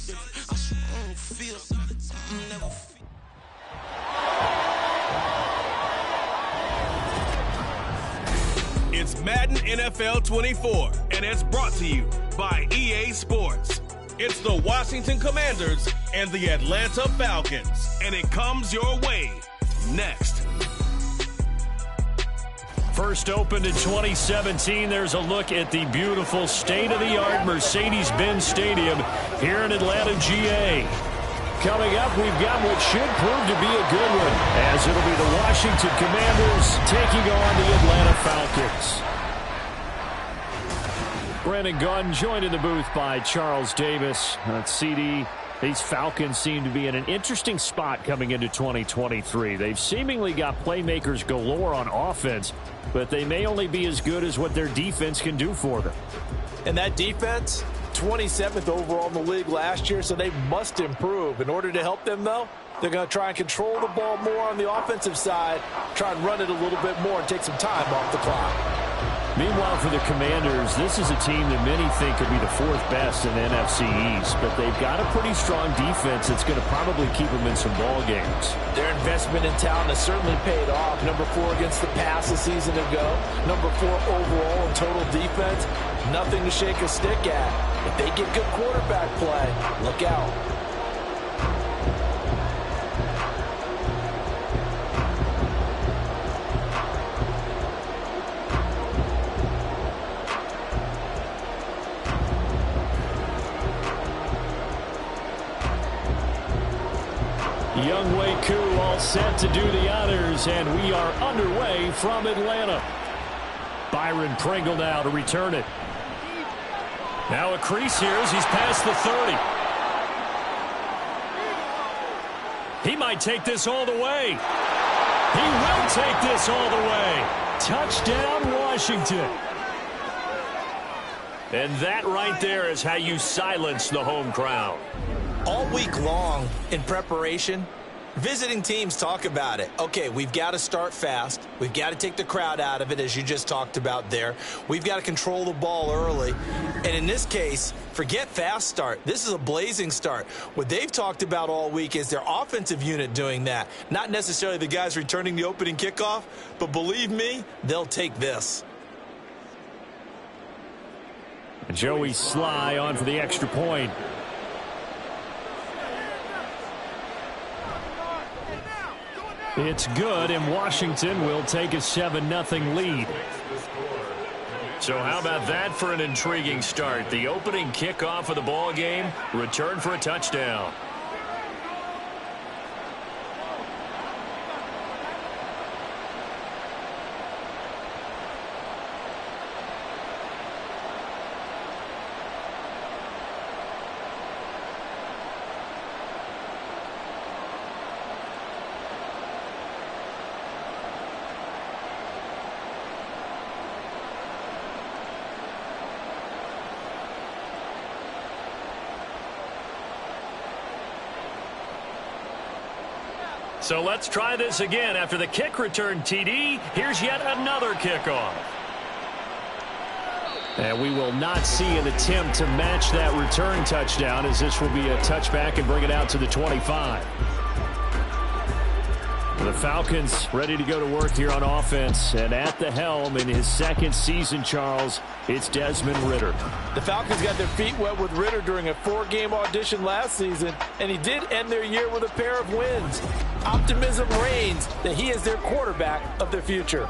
different. I swear I don't feel something. I'm never feel. It's Madden NFL 24, and it's brought to you by EA Sports. It's the Washington Commanders and the Atlanta Falcons, and it comes your way next. First opened in 2017, there's a look at the beautiful state-of-the-art Mercedes-Benz Stadium here in Atlanta, GA. Coming up, we've got what should prove to be a good one, as it'll be the Washington Commanders taking on the Atlanta Falcons. Brandon Gunn joined in the booth by Charles Davis. CD, these Falcons seem to be in an interesting spot coming into 2023. They've seemingly got playmakers galore on offense, but they may only be as good as what their defense can do for them. And that defense, 27th overall in the league last year, so they must improve. In order to help them, though, they're going to try and control the ball more on the offensive side, try and run it a little bit more and take some time off the clock. Meanwhile, for the Commanders, this is a team that many think could be the fourth best in the NFC East, but they've got a pretty strong defense that's going to probably keep them in some ball games. Their investment in talent has certainly paid off. Number 4 against the pass a season ago. Number 4 overall in total defense. Nothing to shake a stick at. If they get good quarterback play, look out. Young Wk6 all set to do the honors, and we are underway from Atlanta. Byron Pringle now to return it. Now a crease here as he's past the 30. He might take this all the way. He will take this all the way. Touchdown, Washington. And that right there is how you silence the home crowd. All week long in preparation, visiting teams talk about it. Okay, we've got to start fast. We've got to take the crowd out of it, as you just talked about there. We've got to control the ball early. And in this case, forget fast start. This is a blazing start. What they've talked about all week is their offensive unit doing that. Not necessarily the guys returning the opening kickoff, but believe me, they'll take this. Joey Sly on for the extra point. It's good, and Washington will take a 7-0 lead. So how about that for an intriguing start? The opening kickoff of the ball game, return for a touchdown. So let's try this again. After the kick return, TD, here's yet another kickoff. And we will not see an attempt to match that return touchdown, as this will be a touchback and bring it out to the 25. The Falcons ready to go to work here on offense, and at the helm in his second season, Charles, it's Desmond Ridder. The Falcons got their feet wet with Ridder during a 4-game audition last season, and he did end their year with a pair of wins. Optimism reigns that he is their quarterback of the future.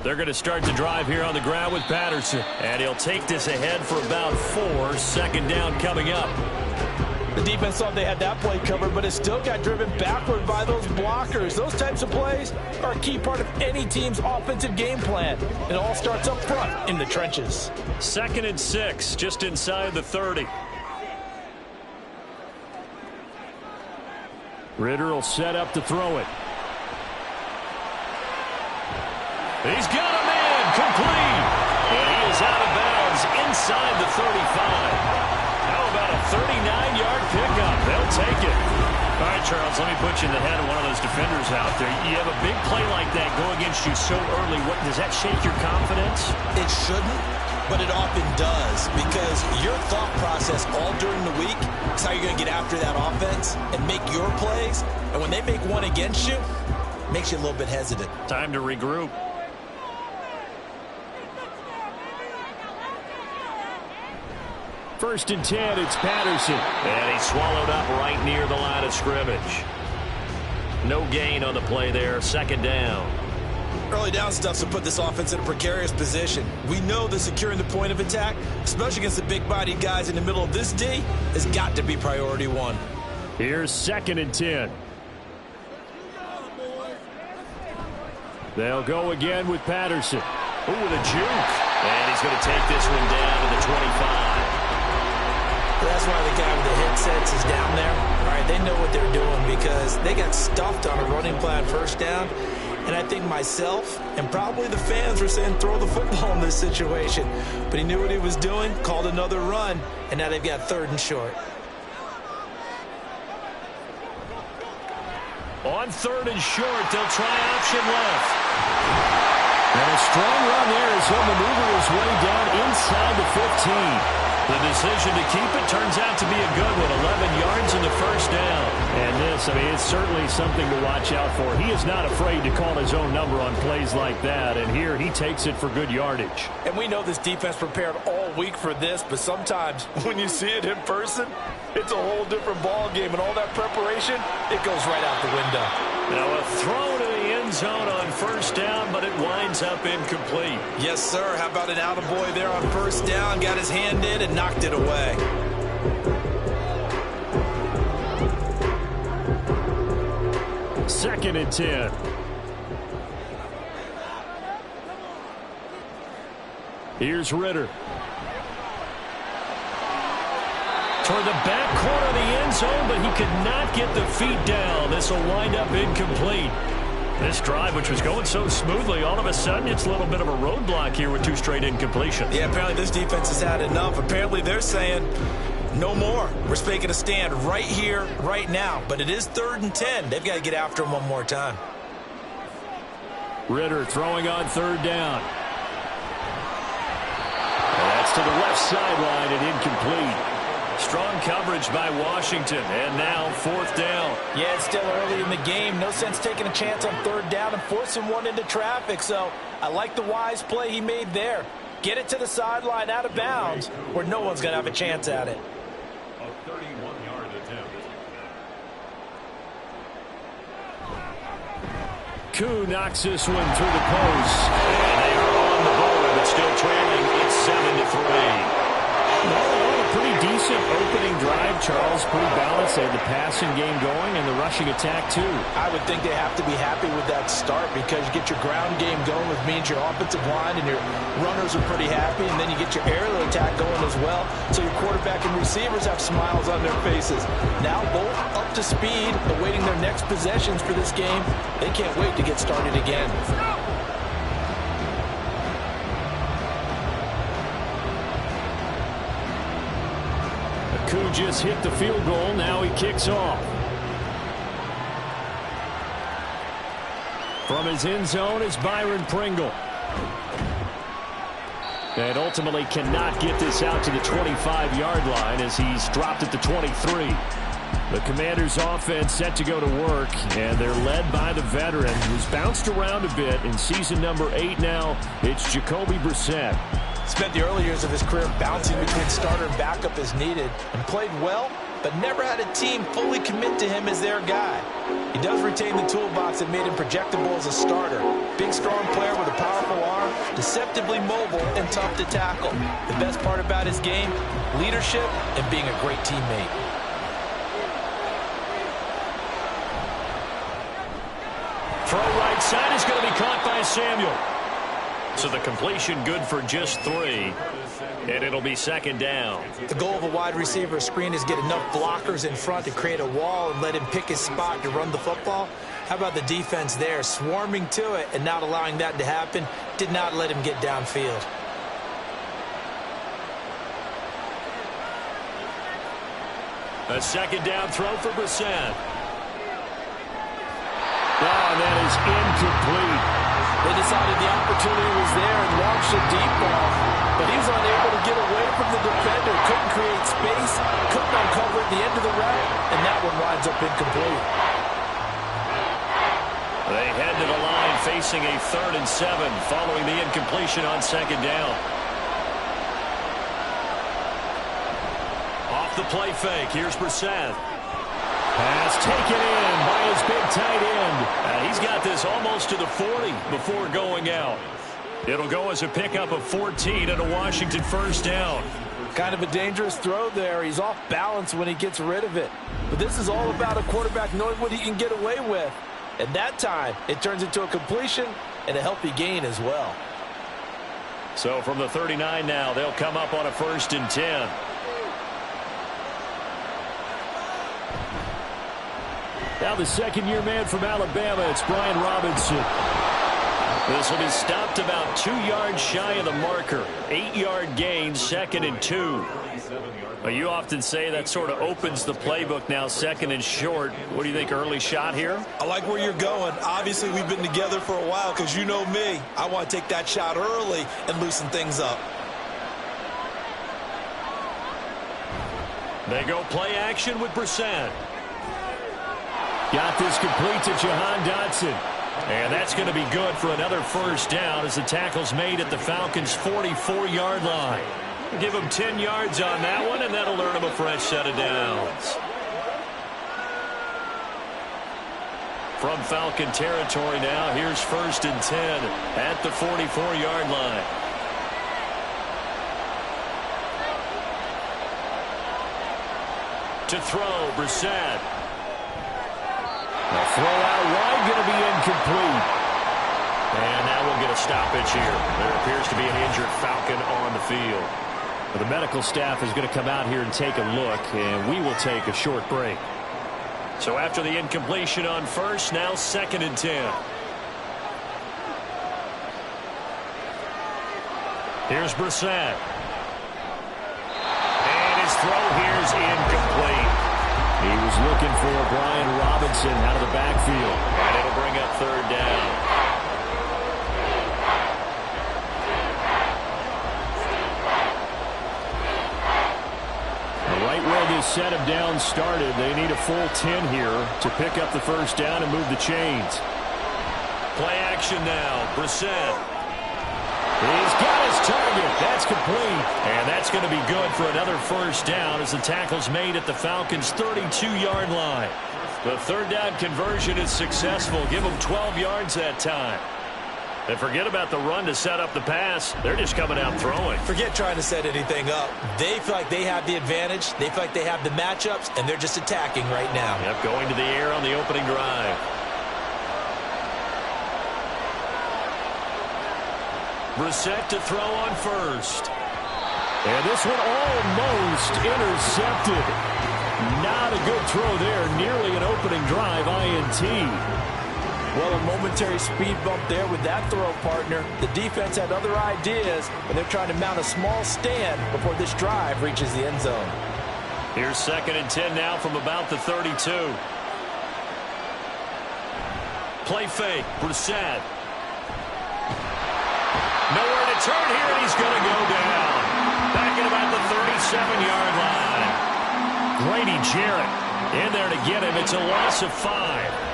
They're going to start the drive here on the ground with Patterson. And he'll take this ahead for about 4. Second down coming up. The defense thought they had that play covered, but it still got driven backward by those blockers. Those types of plays are a key part of any team's offensive game plan. It all starts up front in the trenches. 2nd and 6, just inside the 30. Ridder will set up to throw it. He's got a man complete. And he is out of bounds the 35. How about a 39-yard pickup? They'll take it. All right, Charles, let me put you in the head of one of those defenders out there. You have a big play like that go against you so early. Does that shake your confidence? It shouldn't, but it often does, because your thought process all during the week is how you're going to get after that offense and make your plays. And when they make one against you, it makes you a little bit hesitant. Time to regroup. First and 10, it's Patterson. And he's swallowed up right near the line of scrimmage. No gain on the play there, second down. Early down stuff to put this offense in a precarious position. We know that securing the point of attack, especially against the big-bodied guys in the middle of this D, has got to be priority one. Here's second and 10. They'll go again with Patterson. Ooh, with a juke. And he's going to take this one down to the 25. That's why the guy with the headsets is down there. All right, they know what they're doing because they got stuffed on a running play on first down. And I think myself and probably the fans were saying throw the football in this situation. But he knew what he was doing, called another run, and now they've got third and short. On third and short, they'll try option left. And a strong run there as he'll maneuver his way down inside the 15. The decision to keep it turns out to be a good one. 11 yards in the first down. And this, I mean, it's certainly something to watch out for. He is not afraid to call his own number on plays like that. And here he takes it for good yardage. And we know this defense prepared all week for this, but sometimes when you see it in person, it's a whole different ball game. And all that preparation, it goes right out the window. Now a throw to the end zone on first down, but it winds up incomplete. Yes, sir. How about an attaboy there on first down? Got his hand in and knocked it away. Second and 10. Here's Ritter. Toward the back corner of the end zone, but he could not get the feet down. This will wind up incomplete. This drive, which was going so smoothly, all of a sudden it's a little bit of a roadblock here with two straight incompletions. Yeah, apparently this defense has had enough. Apparently they're saying no more. We're making a stand right here, right now. But it is third and 10. They've got to get after him one more time. Ritter throwing on third down. And that's to the left sideline and incomplete. Strong coverage by Washington, and now fourth down. Yeah, it's still early in the game. No sense taking a chance on third down and forcing one into traffic. So I like the wise play he made there. Get it to the sideline out of bounds where no one's going to have a chance at it. A 31-yard attempt. Koo knocks this one through the post. And they are on the board, but still trailing. It's 7-3. A pretty decent opening drive, Charles. Pretty balanced. They had the passing game going and the rushing attack, too. I would think they have to be happy with that start because you get your ground game going, which means your offensive line and your runners are pretty happy, and then you get your aerial attack going as well. So your quarterback and receivers have smiles on their faces. Now both up to speed, awaiting their next possessions for this game. They can't wait to get started again. Koo just hit the field goal. Now he kicks off. From his end zone is Byron Pringle. And ultimately cannot get this out to the 25-yard line as he's dropped at the 23. The Commanders' offense set to go to work, and they're led by the veteran who's bounced around a bit in season number 8 now. It's Jacoby Brissett. Spent the early years of his career bouncing between starter and backup as needed, and played well, but never had a team fully commit to him as their guy. He does retain the toolbox that made him projectable as a starter. Big, strong player with a powerful arm, deceptively mobile, and tough to tackle. The best part about his game, leadership and being a great teammate. Throw right side is going to be caught by Samuel. So the completion good for just 3. And it'll be second down. The goal of a wide receiver screen is get enough blockers in front to create a wall and let him pick his spot to run the football. How about the defense there, swarming to it and not allowing that to happen? Did not let him get downfield. A second down throw for Brissett. Oh, that is incomplete. They decided the opportunity was there and launched a deep ball, but he was unable to get away from the defender. Couldn't create space, couldn't uncover at the end of the route, and that one winds up incomplete. They head to the line facing a 3rd and 7 following the incompletion on second down. Off the play fake, here's Brissett. Pass taken in by his big tight end. He's got this almost to the 40 before going out. It'll go as a pickup of 14 and a Washington first down. Kind of a dangerous throw there. He's off balance when he gets rid of it. But this is all about a quarterback knowing what he can get away with. At that time, it turns into a completion and a healthy gain as well. So from the 39 now, they'll come up on a 1st and 10. Now the second-year man from Alabama, it's Brian Robinson. This will be stopped about 2 yards shy of the marker. 8-yard gain, 2nd and 2. Well, you often say that sort of opens the playbook now, 2nd and short. What do you think, early shot here? I like where you're going. Obviously, we've been together for a while because you know me. I want to take that shot early and loosen things up. They go play action with Brissett. Got this complete to Jahan Dotson. And that's going to be good for another first down as the tackle's made at the Falcons' 44-yard line. Give them 10 yards on that one, and that'll earn them a fresh set of downs. From Falcon territory now, here's 1st and 10 at the 44-yard line. To throw, Brissett. The throw out wide going to be incomplete. And now we'll get a stoppage here. There appears to be an injured Falcon on the field. Well, the medical staff is going to come out here and take a look, and we will take a short break. So after the incompletion on 1st, now 2nd and 10. Here's Brissett. And his throw here's incomplete. He was looking for Brian Robinson out of the backfield. And it'll bring up 3rd down. Right where this set of downs started, they need a full 10 here to pick up the first down and move the chains. Play action now. Brissett. He's got his target. That's complete. And that's going to be good for another first down as the tackle's made at the Falcons' 32-yard line. The 3rd down conversion is successful. Give them 12 yards that time. And forget about the run to set up the pass. They're just coming out throwing. Forget trying to set anything up. They feel like they have the advantage. They feel like they have the matchups, and they're just attacking right now. Yep, going to the air on the opening drive. Brissett to throw on 1st. And this one almost intercepted. Not a good throw there. Nearly an opening drive INT. Well, a momentary speed bump there with that throw, partner. The defense had other ideas, and they're trying to mount a small stand before this drive reaches the end zone. Here's 2nd and 10 now from about the 32. Play fake. Brissett. Nowhere to turn here, and he's going to go down. Back at about the 37-yard line. Grady Jarrett in there to get him. It's a loss of 5.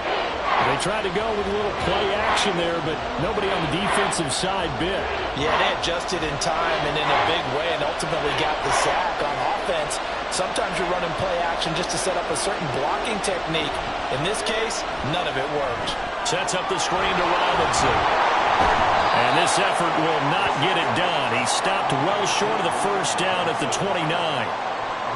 They tried to go with a little play action there, but nobody on the defensive side bit. Yeah, they adjusted in time and in a big way and ultimately got the sack on offense. Sometimes you're running play action just to set up a certain blocking technique. In this case, none of it worked. Sets up the screen to Robinson. And this effort will not get it done. He stopped well short of the first down at the 29.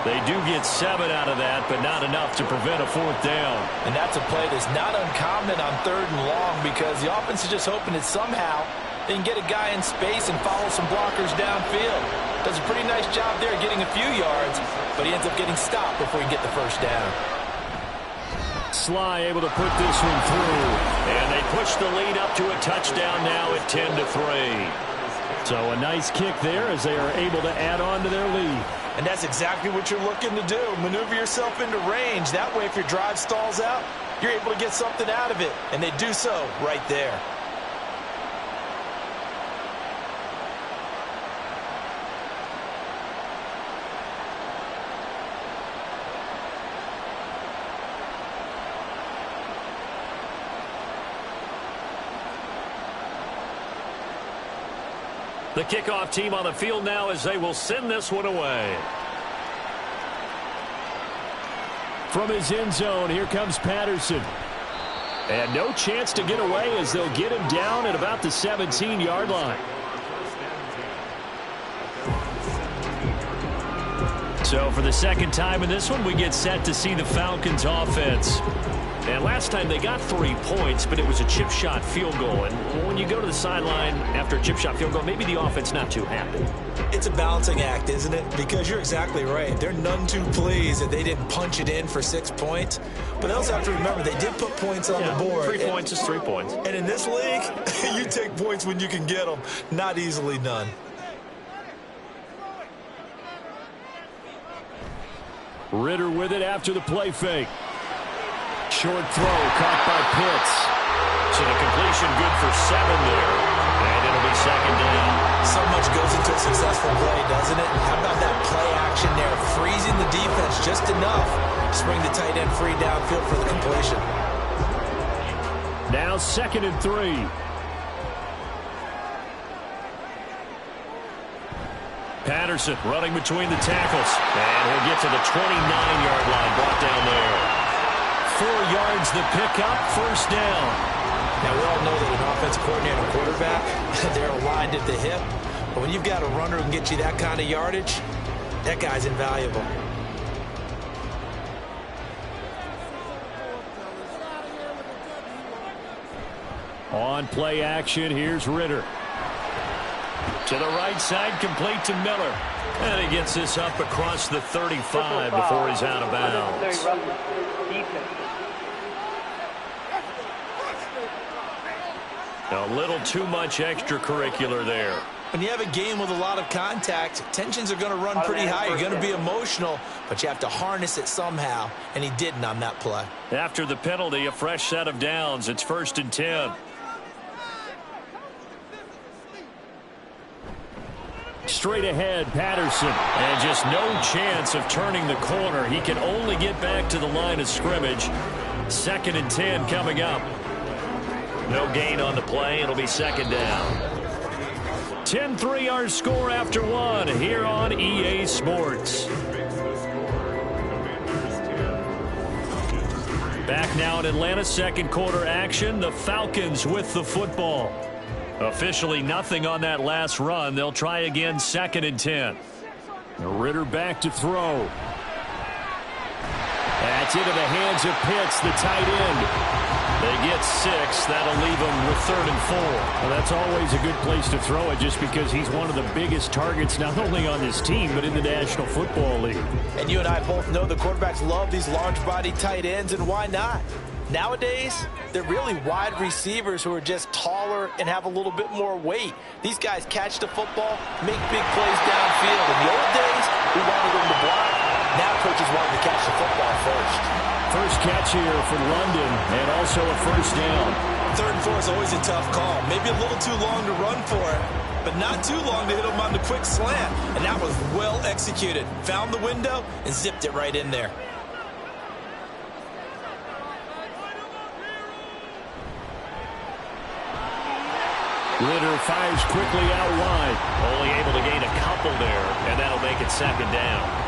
They do get 7 out of that, but not enough to prevent a 4th down. And that's a play that's not uncommon on 3rd and long because the offense is just hoping that somehow they can get a guy in space and follow some blockers downfield. Does a pretty nice job there getting a few yards, but he ends up getting stopped before he can get the first down. Sly able to put this one through. And they push the lead up to a touchdown now at 10-3. So a nice kick there as they are able to add on to their lead. And that's exactly what you're looking to do. Maneuver yourself into range. That way, if your drive stalls out, you're able to get something out of it. And they do so right there. The kickoff team on the field now as they will send this one away. From his end zone, here comes Patterson. And no chance to get away as they'll get him down at about the 17-yard line. So for the second time in this one, we get set to see the Falcons offense. And last time they got 3 points, but it was a chip shot field goal. And when you go to the sideline after a chip shot field goal, maybe the offense not too happy. It's a balancing act, isn't it? Because you're exactly right. They're none too pleased that they didn't punch it in for 6 points. But they also have to remember they did put points on the board. 3 points is 3 points. And in this league, you take points when you can get them. Not easily done. Ritter with it after the play fake. Short throw caught by Pitts. So the completion good for 7 there. And it'll be second down. So much goes into a successful play, doesn't it? How about that play action there? Freezing the defense just enough to bring the tight end free downfield for the completion. Now 2nd and 3. Patterson running between the tackles. And he'll get to the 29-yard line. Brought down there. 4 yards the pickup, first down. Now, we all know that an offensive coordinator and quarterback, they're aligned at the hip. But when you've got a runner who can get you that kind of yardage, that guy's invaluable. On play action, here's Ritter. To the right side, complete to Miller. And he gets this up across the 35 before he's out of bounds. A little too much extracurricular there. When you have a game with a lot of contact, tensions are going to run pretty high. You're going to be emotional, but you have to harness it somehow, and he didn't on that play. After the penalty, a fresh set of downs. It's 1st and 10. Straight ahead, Patterson. And just no chance of turning the corner. He can only get back to the line of scrimmage. 2nd and 10 coming up. No gain on the play. It'll be second down. 10-3 our score after 1 here on EA Sports. Back now in Atlanta, second quarter action. The Falcons with the football. Officially nothing on that last run. They'll try again 2nd and 10. Ritter back to throw. That's into the hands of Pitts, the tight end. They get 6. That'll leave them with 3rd and 4. Well, that's always a good place to throw it just because he's one of the biggest targets not only on this team but in the National Football League. And you and I both know the quarterbacks love these large-body tight ends, and why not? Nowadays, they're really wide receivers who are just taller and have a little bit more weight. These guys catch the football, make big plays downfield. In the old days, we wanted them to block. Now coaches want them to catch the football first. First catch here for London, and also a first down. 3rd and 4 is always a tough call. Maybe a little too long to run for it, but not too long to hit him on the quick slant. And that was well executed. Found the window and zipped it right in there. Ritter fires quickly out wide. Only able to gain a couple there, and that'll make it second down.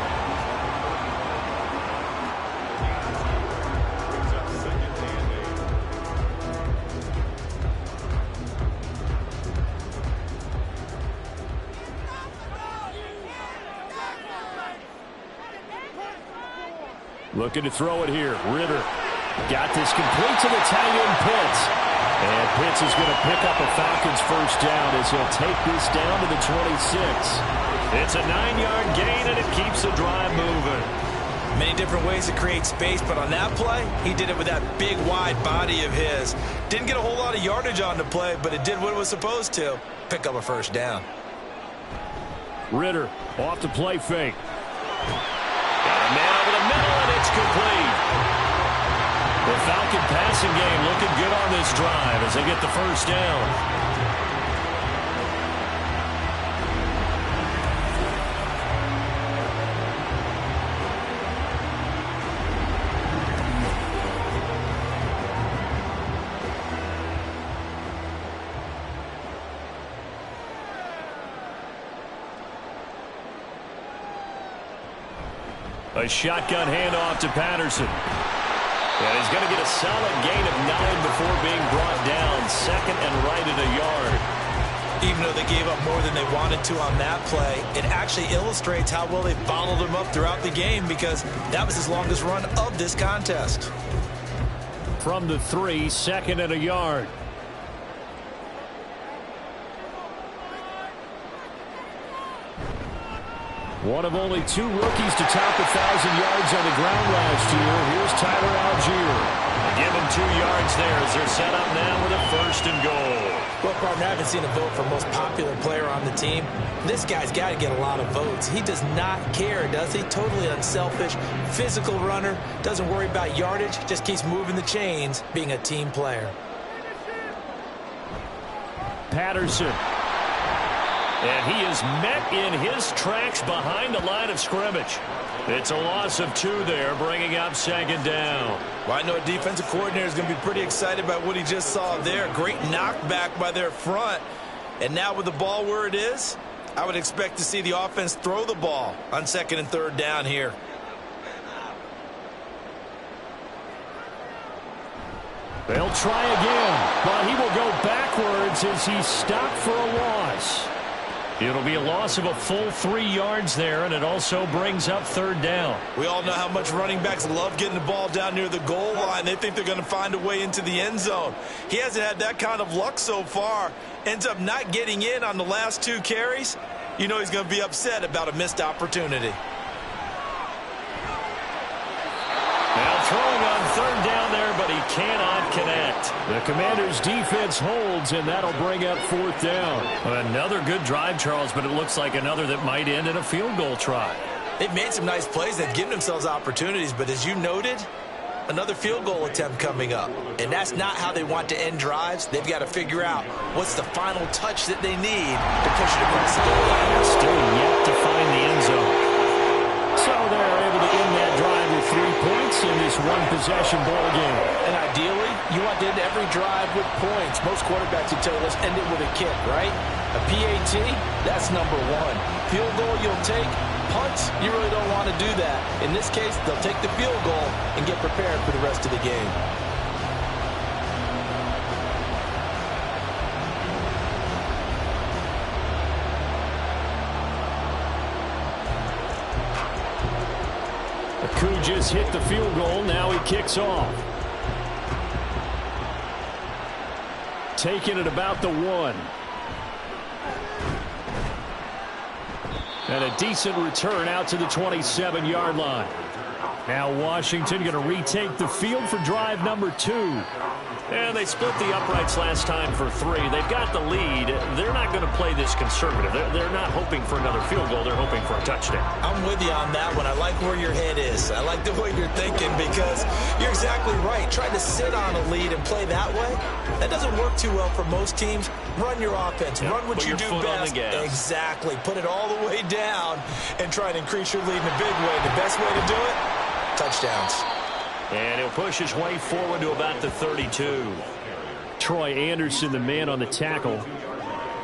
Looking to throw it here. Ritter got this complete to the tight end Pitts. And Pitts is going to pick up a Falcons first down as he'll take this down to the 26. It's a 9-yard gain, and it keeps the drive moving. Many different ways to create space, but on that play, he did it with that big, wide body of his. Didn't get a whole lot of yardage on the play, but it did what it was supposed to. Pick up a first down. Ritter off the play fake. Got a man over the middle, and it's complete. The Falcon passing game looking good on this drive as they get the first down. A shotgun handoff to Patterson. And he's going to get a solid gain of 9 before being brought down. Second and right at a yard. Even though they gave up more than they wanted to on that play, it actually illustrates how well they followed him up throughout the game because that was his longest run of this contest. From the 3, second and a yard. One of only 2 rookies to top 1,000 yards on the ground last year. Here's Tyler Algier. Give him 2 yards there as they're set up now with a first and goal. Well, partner, I haven't seen a vote for most popular player on the team. This guy's got to get a lot of votes. He does not care, does he? Totally unselfish, physical runner, doesn't worry about yardage, just keeps moving the chains, being a team player. Patterson. And he is met in his tracks behind the line of scrimmage. It's a loss of 2 there, bringing up second down. Well, I know a defensive coordinator is going to be pretty excited about what he just saw there. Great knockback by their front. And now with the ball where it is, I would expect to see the offense throw the ball on second and third down here. They'll try again, but he will go backwards as he's stopped for a loss. It'll be a loss of a full 3 yards there, and it also brings up third down. We all know how much running backs love getting the ball down near the goal line. They think they're going to find a way into the end zone. He hasn't had that kind of luck so far. Ends up not getting in on the last 2 carries. You know he's going to be upset about a missed opportunity. Now throwing on third down there, but he cannot connect. The Commanders' defense holds, and that'll bring up fourth down. Another good drive, Charles, but it looks like another that might end in a field goal try. They've made some nice plays. They've given themselves opportunities, but as you noted, another field goal attempt coming up. And that's not how they want to end drives. They've got to figure out what's the final touch that they need to push it across the goal line. Still yet to find the end zone. So they're able to end that drive with 3 points in this one-possession ball game. And ideally, you want to end every drive with points. Most quarterbacks would tell us end it with a kick, right? A PAT, that's number 1. Field goal you'll take. Punts, you really don't want to do that. In this case, they'll take the field goal and get prepared for the rest of the game. Koo just hit the field goal. Now he kicks off. Taking it about the 1. And a decent return out to the 27-yard line. Now Washington going to retake the field for drive number 2. And they split the uprights last time for 3. They've got the lead. They're not going to play this conservative. They're not hoping for another field goal. They're hoping for a touchdown. I'm with you on that one. I like where your head is. I like the way you're thinking because you're exactly right. Trying to sit on a lead and play that way, that doesn't work too well for most teams. Run your offense. Run what you do best. Exactly. Put it all the way down and try and increase your lead in a big way. The best way to do it, touchdowns. And he'll push his way forward to about the 32. Troy Anderson, the man on the tackle.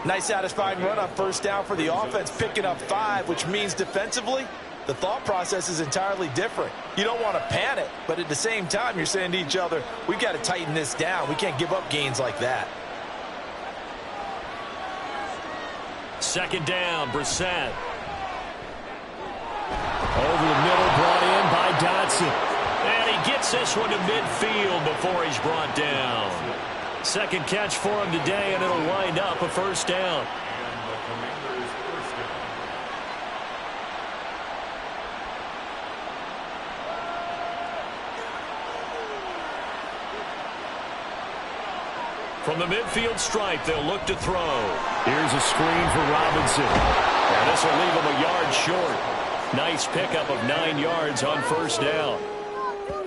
Nice satisfying run on first down for the offense, picking up 5, which means defensively, the thought process is entirely different. You don't want to panic, but at the same time, you're saying to each other, we've got to tighten this down. We can't give up gains like that. Second down, Brissett. Over the middle, brought in by Dotson. And he gets this one to midfield before he's brought down. Second catch for him today, and it'll wind up a first down. From the midfield stripe, they'll look to throw. Here's a screen for Robinson. And this will leave him a yard short. Nice pickup of 9 yards on first down.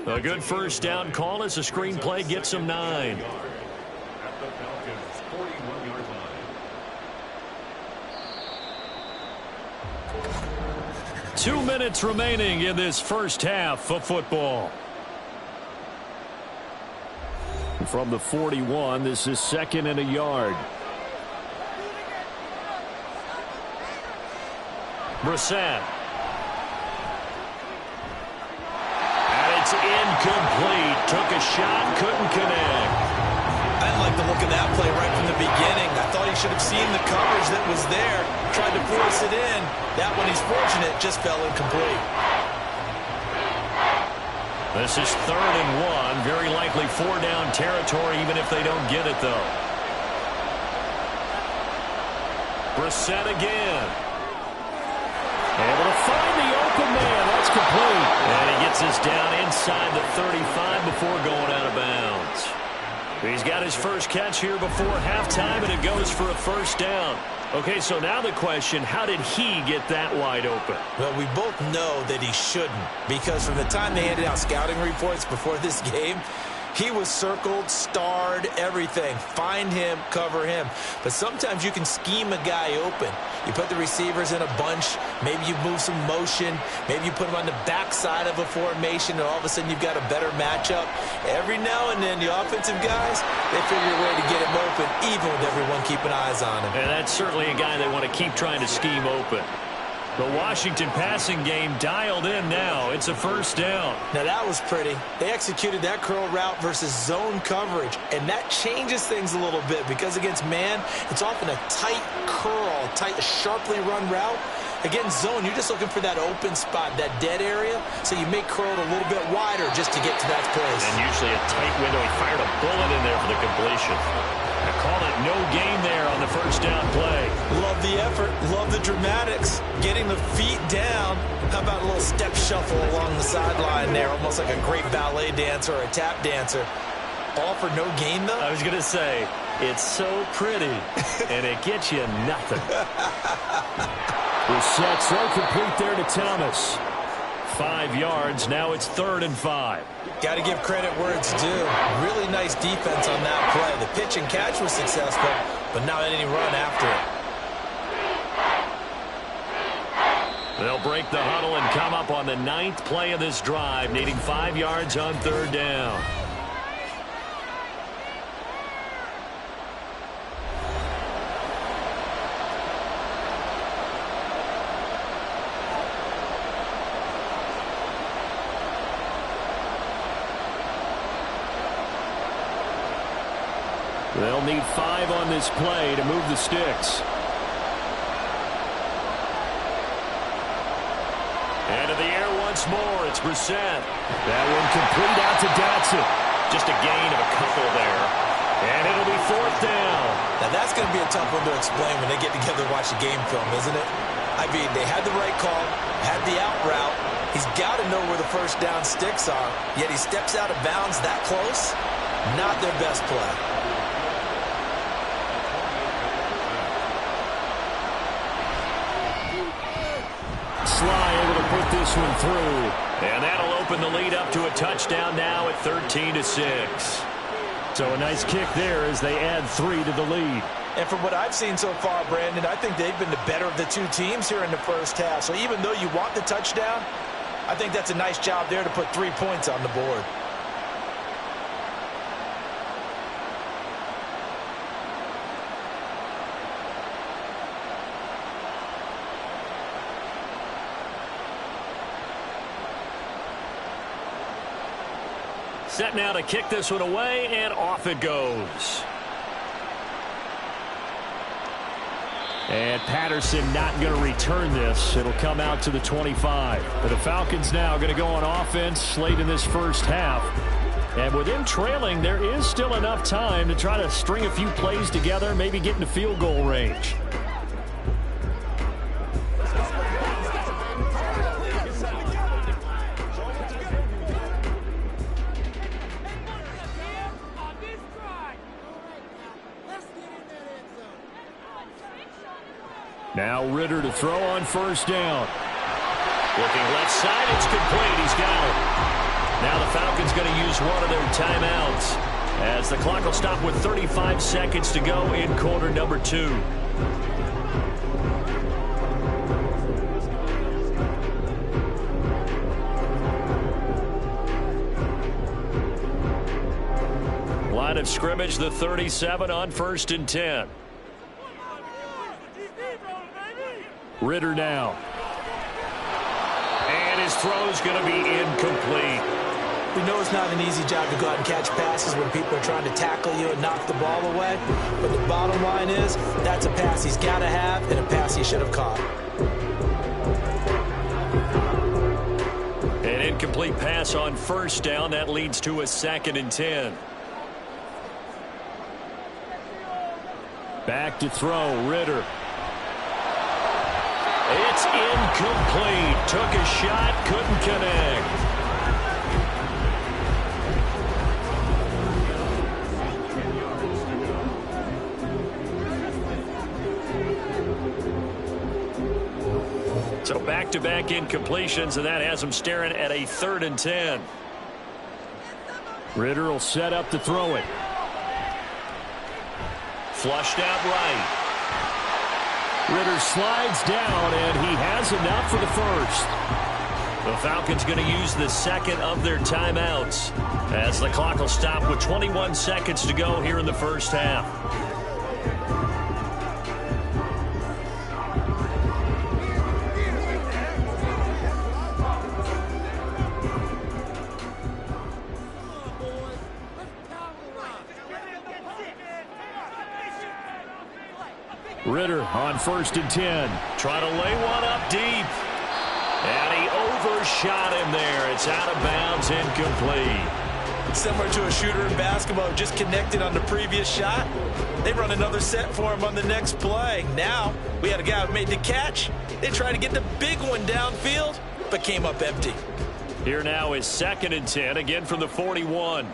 A good first down call as the screen play gets him 9. 2 minutes remaining in this first half of football. From the 41, this is 2nd and a yard. Brissett. And it's incomplete. Took a shot, couldn't connect. I didn't like the look of that play right from the beginning. I thought he should have seen the coverage that was there, tried to force it in. That one, he's fortunate, just fell incomplete. This is 3rd and 1. Very likely 4-down territory, even if they don't get it, though. Brissett again. Able to find the open man. That's complete. And he gets us down inside the 35 before going out of bounds. He's got his first catch here before halftime, and it goes for a first down. Okay, so now the question, how did he get that wide open? Well, we both know that he shouldn't, because from the time they handed out scouting reports before this game, he was circled, starred, everything. Find him, cover him. But sometimes you can scheme a guy open. You put the receivers in a bunch. Maybe you move some motion. Maybe you put them on the backside of a formation, and all of a sudden you've got a better matchup. Every now and then, the offensive guys, they figure a way to get him open, even with everyone keeping eyes on him. And that's certainly a guy they want to keep trying to scheme open. The Washington passing game dialed in now. It's a first down. Now that was pretty. They executed that curl route versus zone coverage, and that changes things a little bit because against man, it's often a tight curl, tight, sharply run route. Against zone, you're just looking for that open spot, that dead area, so you make curl a little bit wider just to get to that place. And usually a tight window. He fired a bullet in there for the completion. I call it no gain there on the first down play. Love the effort. Love the dramatics. Getting the feet down. How about a little step shuffle along the sideline there, almost like a great ballet dancer or a tap dancer. All for no gain, though? I was going to say, it's so pretty, and it gets you nothing. Brissett throw complete there to Thomas. 5 yards. Now it's 3rd and 5. Got to give credit where it's due. Really nice defense on that play. The pitch and catch was successful, but not any run after it. They'll break the huddle and come up on the 9th play of this drive, needing 5 yards on 3rd down. They'll need 5 on this play to move the sticks. And in the air once more, it's Brissett. That one complete out to Dotson. Just a gain of a couple there. And it'll be 4th down. Now that's going to be a tough one to explain when they get together and watch the game film, isn't it? I mean, they had the right call, had the out route. He's got to know where the first down sticks are, yet he steps out of bounds that close. Not their best play. Sly able to put this one through. And that'll open the lead up to a touchdown now at 13-6. So a nice kick there as they add 3 to the lead. And from what I've seen so far, Brandon, I think they've been the better of the two teams here in the first half. So even though you want the touchdown, I think that's a nice job there to put 3 points on the board. Set now to kick this one away, and off it goes. And Patterson not going to return this. It'll come out to the 25. But the Falcons now going to go on offense late in this first half. And with them trailing, there is still enough time to try to string a few plays together, maybe get into field goal range. Now Ritter to throw on first down. Looking left side, it's complete. He's got it. Now the Falcons going to use one of their timeouts as the clock will stop with 35 seconds to go in quarter number 2. Line of scrimmage, the 37 on 1st and 10. Ritter now. And his throw's going to be incomplete. We know it's not an easy job to go out and catch passes when people are trying to tackle you and knock the ball away. But the bottom line is, that's a pass he's got to have and a pass he should have caught. An incomplete pass on 1st down. That leads to a 2nd and 10. Back to throw, Ritter. It's incomplete. Took a shot, couldn't connect. So back-to-back incompletions, and that has him staring at a 3rd and 10. Ritter will set up to throw it. Flushed out right. Ritter slides down, and he has enough for the 1st. The Falcons going to use the 2nd of their timeouts as the clock will stop with 21 seconds to go here in the 1st half. Ritter on 1st and 10. Trying to lay one up deep. And he overshot him there. It's out of bounds, incomplete. Similar to a shooter in basketball, just connected on the previous shot. They run another set for him on the next play. Now, we had a guy who made the catch. They tried to get the big one downfield, but came up empty. Here now is 2nd and 10, again from the 41.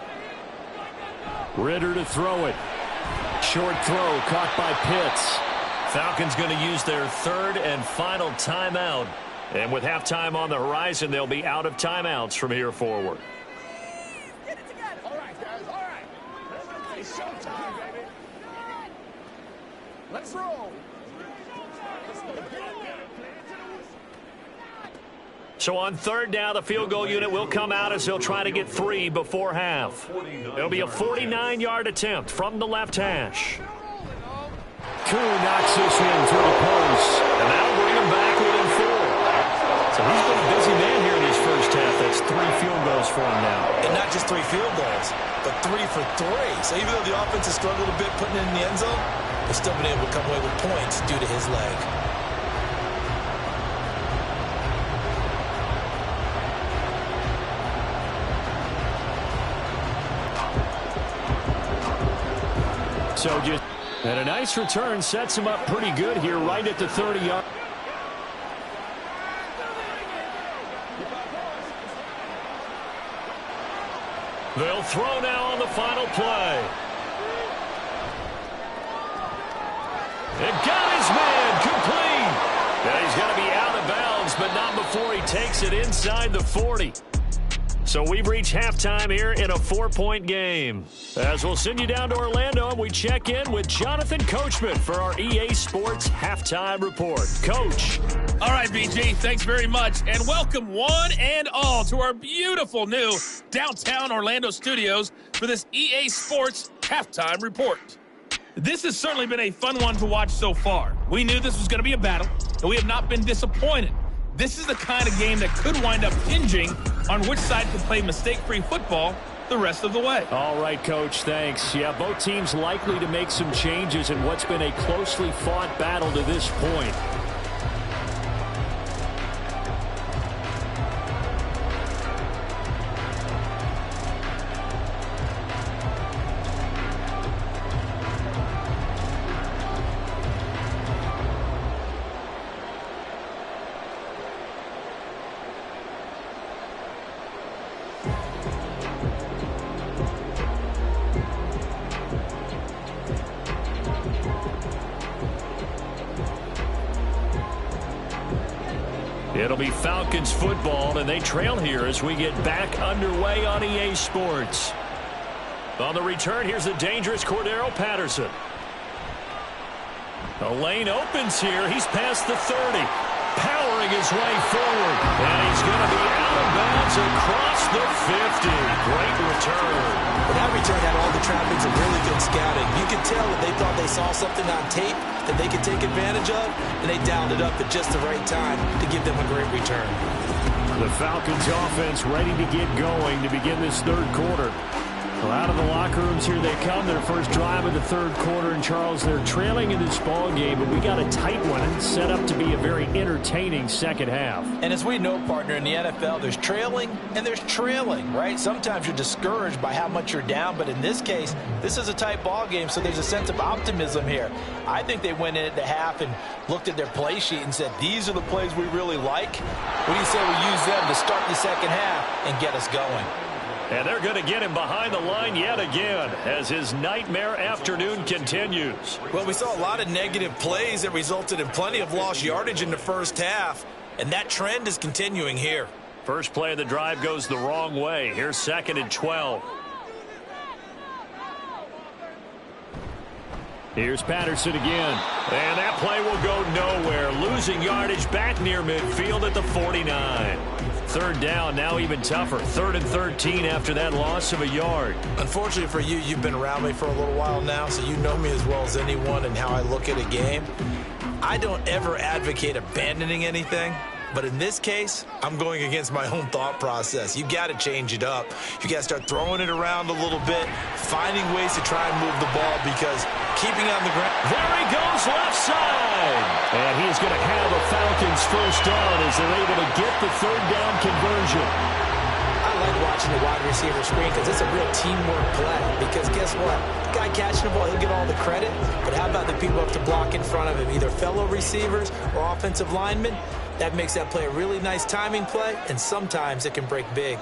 Ritter to throw it. Short throw caught by Pitts. Falcons going to use their 3rd and final timeout. And with halftime on the horizon, they'll be out of timeouts from here forward. Get it together. All right, guys. All right. It's showtime, baby. Let's roll. So on 3rd down, the field goal unit will come out as they'll try to get 3 before half. It'll be a 49-yard attempt from the left hash. Koo knocks this one through the post. And that'll bring him back within 4. So he's been a busy man here in his 1st half. That's 3 field goals for him now. And not just 3 field goals, but 3 for 3. So even though the offense has struggled a bit putting it in the end zone, they've still been able to come away with points due to his leg. So just, and a nice return sets him up pretty good here right at the 30-yard. They'll throw now on the final play. It got his man complete. Now he's going to be out of bounds, but not before he takes it inside the 40. So we've reached halftime here in a 4-point game. As we'll send you down to Orlando, and we check in with Jonathan Coachman for our EA Sports Halftime Report. Coach. All right, BG, thanks very much. And welcome one and all to our beautiful new downtown Orlando studios for this EA Sports Halftime Report. This has certainly been a fun one to watch so far. We knew this was going to be a battle, and we have not been disappointed. This is the kind of game that could wind up hinging on which side can play mistake-free football the rest of the way. All right, Coach, thanks. Yeah, both teams likely to make some changes in what's been a closely fought battle to this point. It'll be Falcons football, and they trail here as we get back underway on EA Sports. On the return, here's the dangerous Cordero Patterson. The lane opens here. He's past the 30. Powering his way forward. And he's going to be out of bounds across the 50. Great return. Well, that return had all the trappings of really good scouting. You could tell that they thought they saw something on tape that they could take advantage of, and they dialed it up at just the right time to give them a great return. The Falcons offense ready to get going to begin this third quarter. Well, out of the locker rooms here they come. Their first drive of the third quarter. And, Charles, they're trailing in this ball game, but we got a tight one and set up to be a very entertaining second half. And as we know, partner, in the NFL, there's trailing and there's trailing, right? Sometimes you're discouraged by how much you're down, but in this case, this is a tight ball game, so there's a sense of optimism here. I think they went in at the half and looked at their play sheet and said, these are the plays we really like. What do you say we use them to start the second half and get us going? And they're going to get him behind the line yet again as his nightmare afternoon continues. Well, we saw a lot of negative plays that resulted in plenty of lost yardage in the first half, and that trend is continuing here. First play of the drive goes the wrong way. Here's 2nd and 12. Here's Patterson again. And that play will go nowhere. Losing yardage back near midfield at the 49. Third down, now even tougher. 3rd and 13 after that loss of a yard. Unfortunately for you, you've been around me for a little while now, so you know me as well as anyone and how I look at a game. I don't ever advocate abandoning anything. But in this case, I'm going against my own thought process. You got to change it up. You got to start throwing it around a little bit, finding ways to try and move the ball, because keeping on the ground. There he goes, left side. And he's going to have a Falcons first down as they're able to get the third down conversion. I like watching the wide receiver screen because it's a real teamwork play. Because guess what? The guy catching the ball, he'll get all the credit. But how about the people who have to block in front of him, either fellow receivers or offensive linemen? That makes that play a really nice timing play, and sometimes it can break big.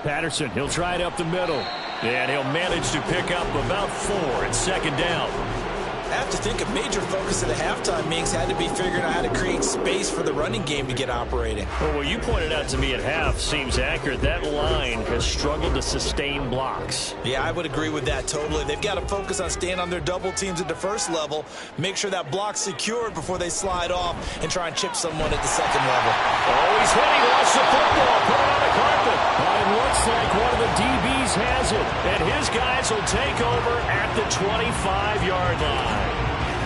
Patterson, he'll try it up the middle. And he'll manage to pick up about 4 at 2nd down. I have to think a major focus of the halftime meetings had to be figuring out how to create space for the running game to get operating. Well, what you pointed out to me at half seems accurate. That line has struggled to sustain blocks. Yeah, I would agree with that totally. They've got to focus on staying on their double teams at the first level, make sure that block's secured before they slide off and try and chip someone at the second level. Oh, he's hit. He lost the football. Put it on the carpet. It looks like one of the DBs has it. And his guys will take over at the 25-yard line.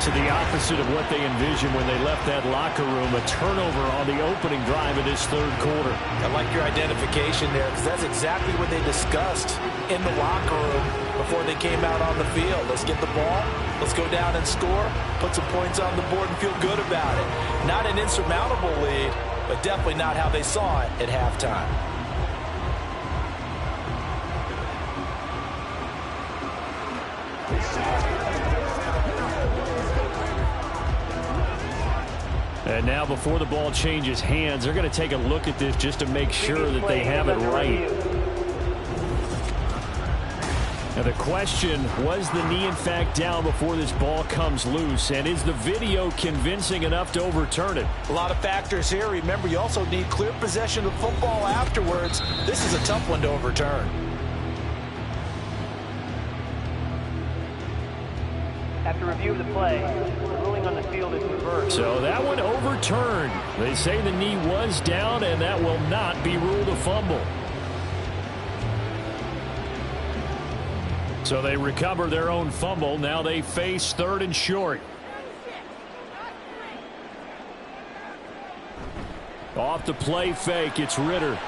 To the opposite of what they envisioned when they left that locker room, a turnover on the opening drive of this third quarter. I like your identification there, because that's exactly what they discussed in the locker room before they came out on the field. Let's get the ball, let's go down and score, put some points on the board and feel good about it. Not an insurmountable lead, but definitely not how they saw it at halftime. And now before the ball changes hands, they're going to take a look at this just to make sure that they have it right. Now the question, was the knee in fact down before this ball comes loose? And is the video convincing enough to overturn it? A lot of factors here. Remember, you also need clear possession of football afterwards. This is a tough one to overturn. After review of the play, the ruling on the field is reversed. So that one overturned. They say the knee was down, and that will not be ruled a fumble. So they recover their own fumble. Now they face 3rd and short. Off the play fake, it's Ritter.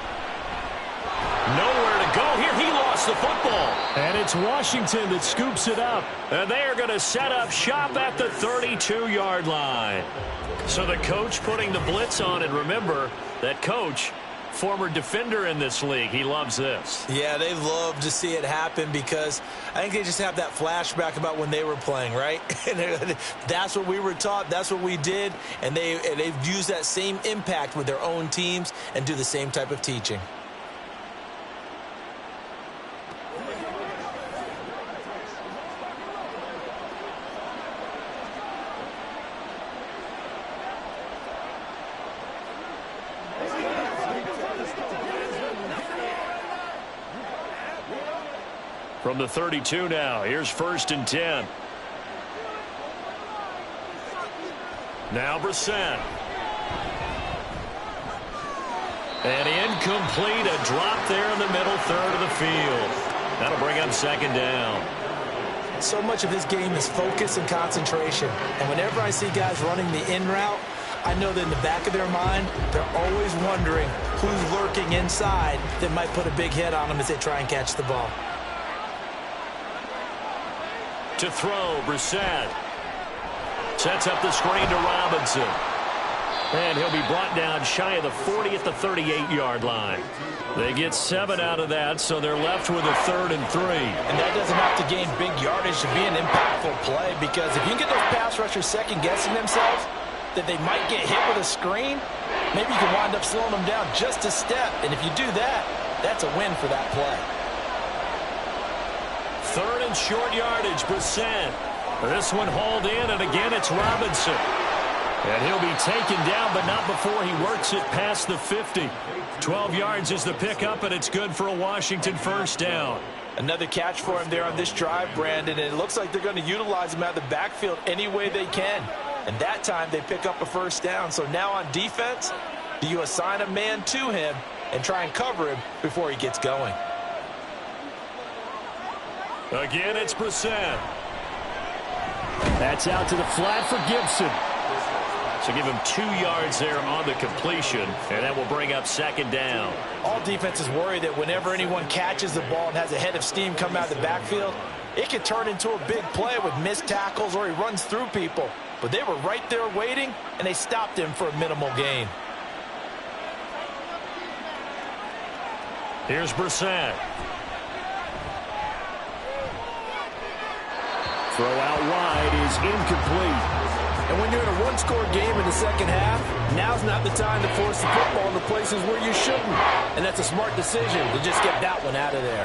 Nowhere to go here. He lost the football. And it's Washington that scoops it up. And they are going to set up shop at the 32-yard line. So the coach putting the blitz on. And remember, that coach, former defender in this league. He loves this. Yeah, they love to see it happen because I think they just have that flashback about when they were playing, right? That's what we were taught. That's what we did. And they've used that same impact with their own teams and do the same type of teaching. From the 32 now, here's 1st and 10. Now Brissett. And incomplete, a drop there in the middle third of the field. That'll bring up 2nd down. So much of his game is focus and concentration. And whenever I see guys running the in route, I know that in the back of their mind, they're always wondering who's lurking inside that might put a big hit on them as they try and catch the ball. To throw, Brissett. Sets up the screen to Robinson. And he'll be brought down shy of the 40 at the 38-yard line. They get 7 out of that, so they're left with a 3rd and 3. And that doesn't have to gain big yardage to be an impactful play, because if you can get those pass rushers second-guessing themselves that they might get hit with a screen, maybe you can wind up slowing them down just a step. And if you do that, that's a win for that play. 3rd and short yardage, Brissett. This one hauled in, and again it's Robinson. And he'll be taken down, but not before he works it past the 50. 12 yards is the pickup, and it's good for a Washington 1st down. Another catch for him there on this drive, Brandon, and it looks like they're going to utilize him out of the backfield any way they can. And that time they pick up a 1st down. So now on defense, do you assign a man to him and try and cover him before he gets going? Again, it's Brissett. That's out to the flat for Gibson. So give him 2 yards there on the completion, and that will bring up 2nd down. All defenses worry that whenever anyone catches the ball and has a head of steam come out of the backfield, it can turn into a big play with missed tackles or he runs through people. But they were right there waiting, and they stopped him for a minimal gain. Here's Brissett. Throw out wide is incomplete. And when you're in a one-score game in the second half, now's not the time to force the football into places where you shouldn't. And that's a smart decision to just get that one out of there.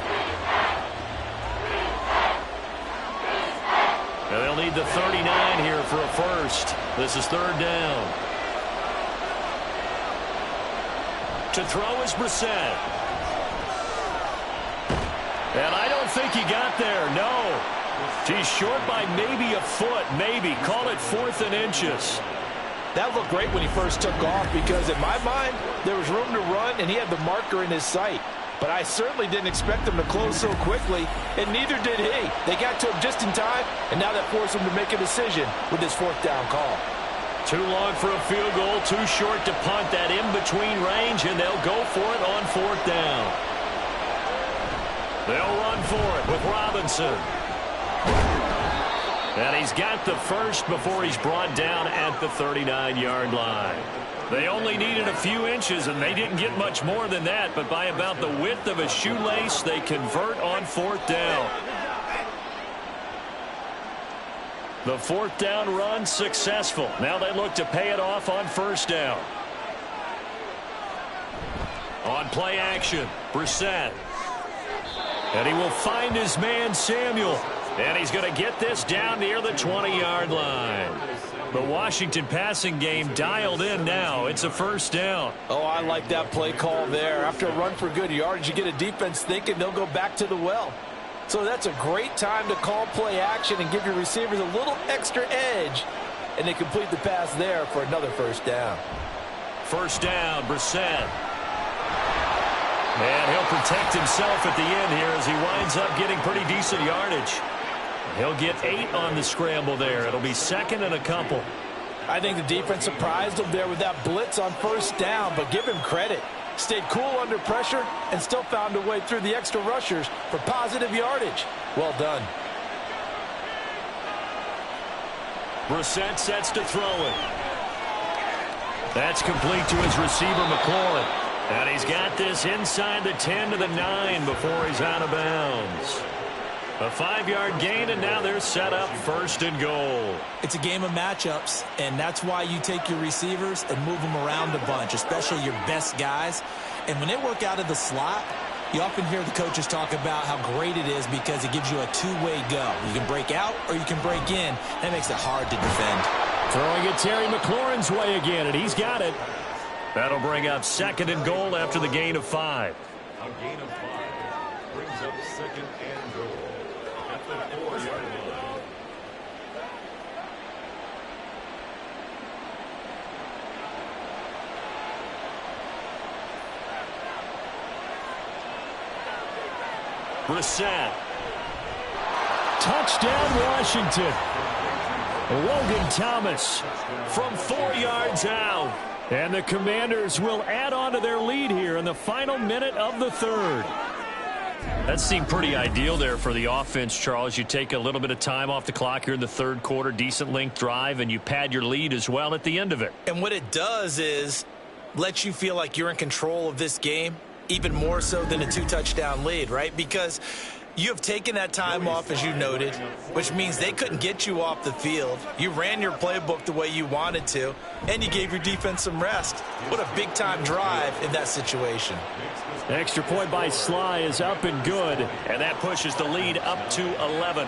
Now they'll need the 39 here for a 1st. This is 3rd down. To throw is Brissett. And I don't think he got there, no. He's short by maybe a foot, maybe. Call it 4th and inches. That looked great when he first took off, because in my mind, there was room to run, and he had the marker in his sight. But I certainly didn't expect him to close so quickly, and neither did he. They got to him just in time, and now that forced him to make a decision with this 4th down call. Too long for a field goal, too short to punt. That in-between range, and they'll go for it on 4th down. They'll run for it with Robinson. And he's got the 1st before he's brought down at the 39-yard line. They only needed a few inches, and they didn't get much more than that, but by about the width of a shoelace, they convert on 4th down. The 4th down run successful. Now they look to pay it off on 1st down. On play action, Brissett. And he will find his man, Samuel. And he's going to get this down near the 20-yard line. The Washington passing game dialed in now. It's a 1st down. Oh, I like that play call there. After a run for good yardage, you get a defense thinking they'll go back to the well. So that's a great time to call play action and give your receivers a little extra edge. And they complete the pass there for another 1st down. 1st down, Brissett. And he'll protect himself at the end here as he winds up getting pretty decent yardage. He'll get 8 on the scramble there. It'll be 2nd and a couple. I think the defense surprised him there with that blitz on 1st down, but give him credit. Stayed cool under pressure and still found a way through the extra rushers for positive yardage. Well done. Brissett sets to throw it. That's complete to his receiver, McLaurin. And he's got this inside the 10 to the 9 before he's out of bounds. A 5-yard gain, and now they're set up 1st and goal. It's a game of matchups, and that's why you take your receivers and move them around a bunch, especially your best guys. And when they work out of the slot, you often hear the coaches talk about how great it is because it gives you a two-way go. You can break out or you can break in. That makes it hard to defend. Throwing it Terry McLaurin's way again, and he's got it. That'll bring up 2nd and goal after the gain of 5. A gain of 5 brings up 2nd and goal. Brissett. Touchdown, Washington. Logan Thomas from 4 yards out. And the Commanders will add on to their lead here in the final minute of the third. That seemed pretty ideal there for the offense, Charles. You take a little bit of time off the clock here in the third quarter, decent length drive, and you pad your lead as well at the end of it. And what it does is let you feel like you're in control of this game, even more so than a 2-touchdown lead, right? Because you have taken that time off, as you noted, which means they couldn't get you off the field. You ran your playbook the way you wanted to, and you gave your defense some rest. What a big-time drive in that situation. Extra point by Sly is up and good, and that pushes the lead up to 11.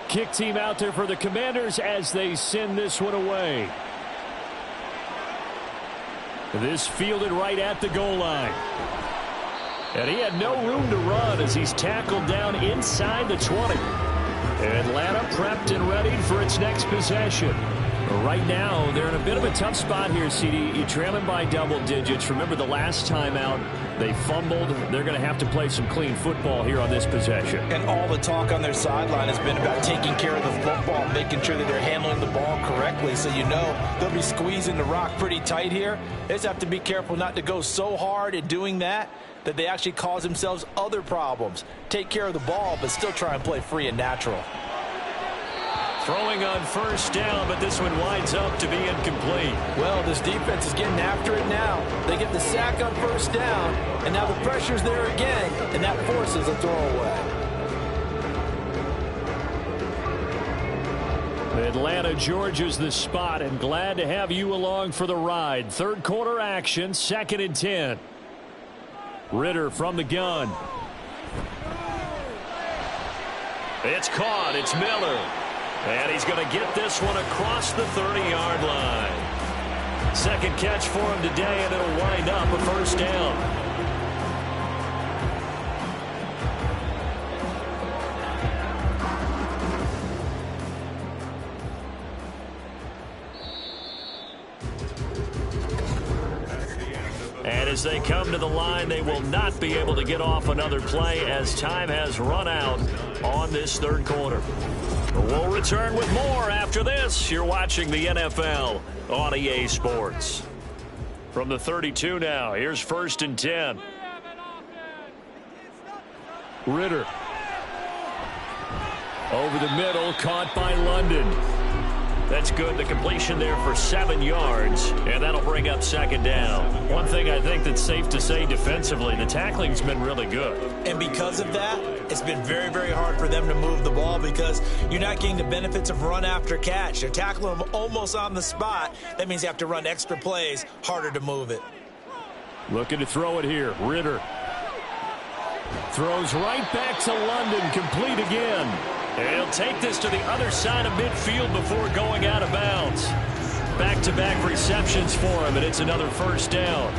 Kick team out there for the Commanders as they send this one away. This fielded right at the goal line. And he had no room to run as he's tackled down inside the 20. Atlanta prepped and ready for its next possession. Right now, they're in a bit of a tough spot here, CD. You're trailing by double digits. Remember the last time out, they fumbled. They're going to have to play some clean football here on this possession. And all the talk on their sideline has been about taking care of the football, making sure that they're handling the ball correctly. So you know they'll be squeezing the rock pretty tight here. They just have to be careful not to go so hard at doing that they actually cause themselves other problems. Take care of the ball, but still try and play free and natural. Throwing on first down, but this one winds up to be incomplete. Well, this defense is getting after it now. They get the sack on first down, and now the pressure's there again, and that forces a throwaway. Atlanta, Georgia's the spot, and glad to have you along for the ride. Third quarter action, 2nd and 10. Ritter from the gun. It's caught. It's Miller. And he's going to get this one across the 30-yard line. Second catch for him today, and it'll wind up a first down. And as they come to the line, they will not be able to get off another play as time has run out on this third quarter. We'll return with more after this. You're watching the NFL on EA Sports. From the 32 now, here's 1st and 10. Ritter. Over the middle, caught by London. That's good. The completion there for 7 yards, and that'll bring up 2nd down. One thing I think that's safe to say defensively, the tackling's been really good. And because of that, it's been very, very hard for them to move the ball because you're not getting the benefits of run after catch. They're tackling them almost on the spot. That means you have to run extra plays, harder to move it. Looking to throw it here. Ritter throws right back to London, complete again. And he'll take this to the other side of midfield before going out of bounds. Back-to-back receptions for him, and it's another first down.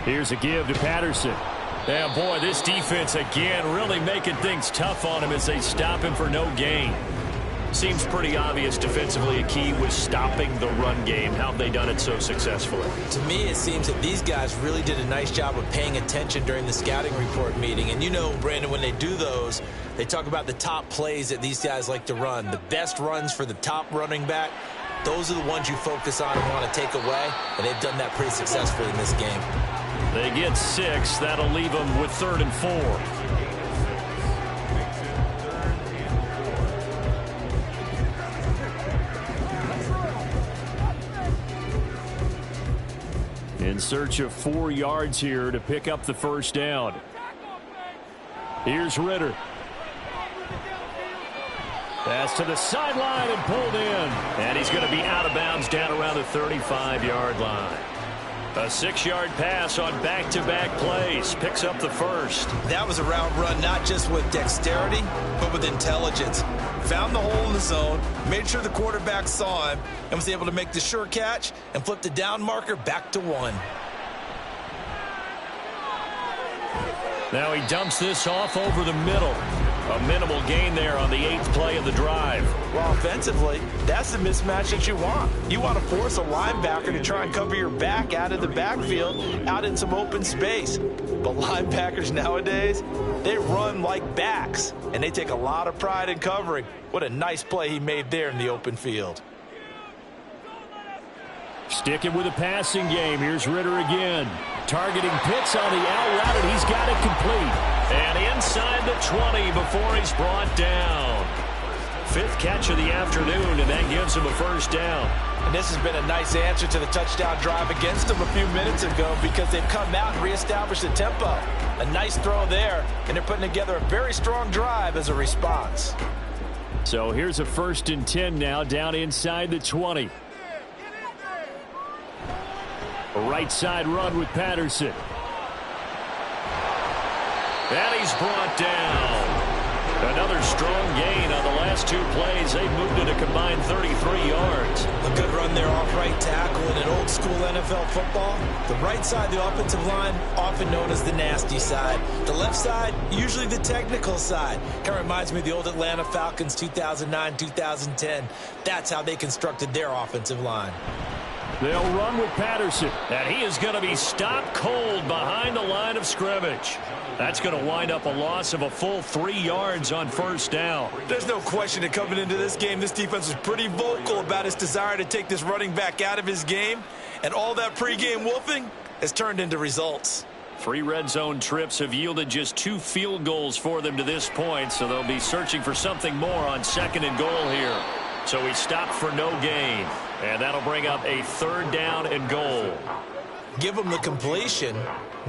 Here's a give to Patterson. Yeah, boy, this defense again really making things tough on him as they stop him for no gain. Seems pretty obvious defensively a key was stopping the run game. How have they done it so successfully? To me, it seems that these guys really did a nice job of paying attention during the scouting report meeting. And you know, Brandon, when they do those, they talk about the top plays that these guys like to run. The best runs for the top running back, those are the ones you focus on and want to take away. And they've done that pretty successfully in this game. They get 6. That'll leave them with 3rd and 4. In search of 4 yards here to pick up the first down. Here's Ritter. Pass to the sideline and pulled in. And he's going to be out of bounds down around the 35-yard line. A 6-yard pass on back-to-back plays. Picks up the first. That was a route run not just with dexterity, but with intelligence. Found the hole in the zone, made sure the quarterback saw him, and was able to make the sure catch and flip the down marker back to 1. Now he dumps this off over the middle. A minimal gain there on the 8th play of the drive. Well, offensively, that's the mismatch that you want. You want to force a linebacker to try and cover your back out of the backfield, out in some open space. But linebackers nowadays, they run like backs, and they take a lot of pride in covering. What a nice play he made there in the open field. Sticking with a passing game. Here's Ritter again. Targeting Pitts on the out route, and he's got it complete. And inside the 20 before he's brought down. 5th catch of the afternoon, and that gives him a first down. And this has been a nice answer to the touchdown drive against them a few minutes ago because they've come out and reestablished the tempo. A nice throw there, and they're putting together a very strong drive as a response. So here's a 1st and 10 now down inside the 20. A right side run with Patterson. And he's brought down. Another strong gain on the last 2 plays. They moved it a combined 33 yards. A good run there off right tackle in an old school NFL football. The right side of the offensive line, often known as the nasty side. The left side, usually the technical side. Kind of reminds me of the old Atlanta Falcons 2009-2010. That's how they constructed their offensive line. They'll run with Patterson. And he is going to be stopped cold behind the line of scrimmage. That's going to wind up a loss of a full 3 yards on first down. There's no question that coming into this game, this defense was pretty vocal about its desire to take this running back out of his game. And all that pregame wolfing has turned into results. 3 red zone trips have yielded just 2 field goals for them to this point, so they'll be searching for something more on 2nd and goal here. So he stopped for no gain, and that'll bring up a 3rd down and goal. Give him the completion,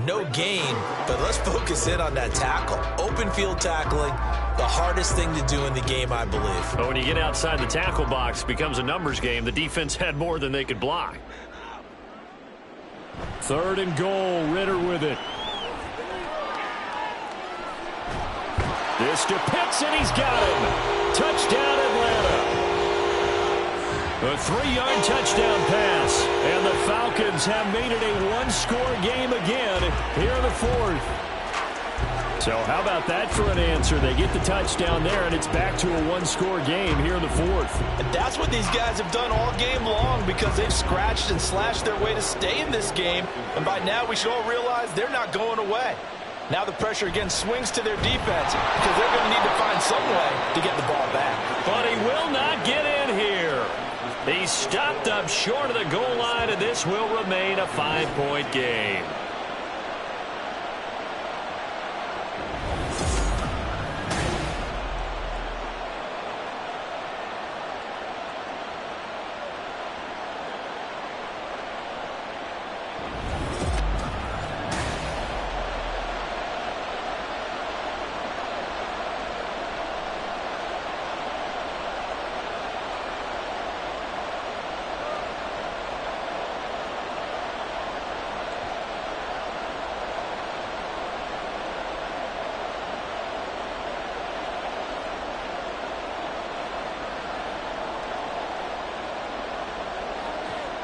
no gain, but let's focus in on that tackle. Open field tackling, the hardest thing to do in the game, I believe. But when you get outside the tackle box, it becomes a numbers game. The defense had more than they could block. 3rd and goal, Ritter with it. This to Pitts, and he's got him. Touchdown, Atlanta. A 3-yard touchdown pass, and the Falcons have made it a 1-score game again here in the 4th. So how about that for an answer? They get the touchdown there, and it's back to a 1-score game here in the 4th. And that's what these guys have done all game long because they've scratched and slashed their way to stay in this game. And by now, we should all realize they're not going away. Now the pressure again swings to their defense because they're going to need to find some way to get the ball back. But he will not get in here. He's stopped up short of the goal line, and this will remain a 5-point game.